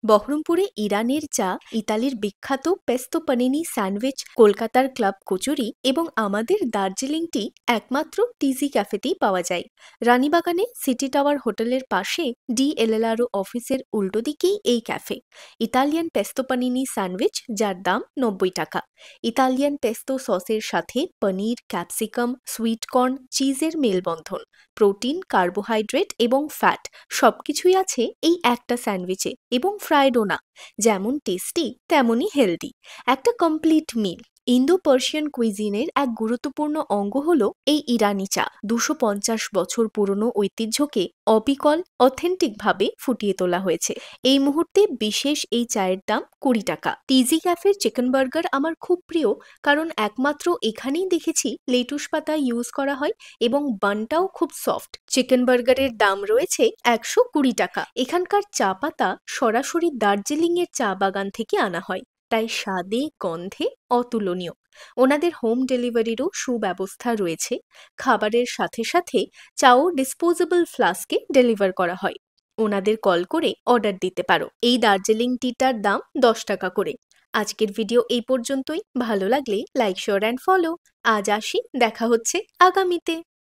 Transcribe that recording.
বহরমপুরে ইরানের চা, ইতালির বিখ্যাত পেস্তো পানিনি স্যান্ডউইচ, কলকাতার ক্লাব কচুরি এবং আমাদের দার্জিলিং টি একমাত্র টিজি ক্যাফেতেই পাওয়া যায়। রানীবাগানে সিটি টাওয়ার হোটেলের পাশে ডিএলএলআরও অফিসের উল্টো দিকেই এই cafe. Italian pesto panini sandwich, যার দাম 90 টাকা। ইতালিয়ান পেস্তো সসের সাথে পনির, ক্যাপসিকাম, সুইট কর্ন, চিজের মেলবন্ধন। প্রোটিন, কার্বোহাইড্রেট এবং ফ্যাট সবকিছুই আছে এই একটা স্যান্ডউইচে, এবং ফ্রাইডও না। যেমন টেস্টি তেমনই হেলদি, একটা কমপ্লিট মিল। ইন্দো পার্সিয়ান কুইজিনের এক গুরুত্বপূর্ণ অঙ্গ হলো এই ইরানি চা। 250 বছর পুরনো ঐতিহ্যকে অবিকল অথেন্টিকভাবে ফুটিয়ে তোলা হয়েছে। এই মুহূর্তে বিশেষ এই চায়ের দাম 20 টাকা। টিজি ক্যাফের চিকেন বার্গার আমার খুব প্রিয়, কারণ একমাত্র এখানেই দেখেছি লেটুস পাতা ইউজ করা হয় এবং বানটাও খুব সফট। চিকেন বার্গারের দাম রয়েছে 120 টাকা। এখানকার চা পাতা সরাসরি দার্জিলিং এর চা বাগান থেকে আনা হয়, তাই স্বাদে গন্ধে অতুলনীয়। ওনাদের হোম ডেলিভারিরও সুব্যবস্থা রয়েছে। খাবারের সাথে সাথে চাও ডিসপোজেবল ফ্লাস্কে ডেলিভার করা হয়। ওনাদের কল করে অর্ডার দিতে পারো। এই দার্জিলিং টিটার দাম 10 টাকা করে। আজকের ভিডিও এই পর্যন্তই। ভালো লাগলে লাইক, শেয়ার অ্যান্ড ফলো। আজ আসি, দেখা হচ্ছে আগামীতে।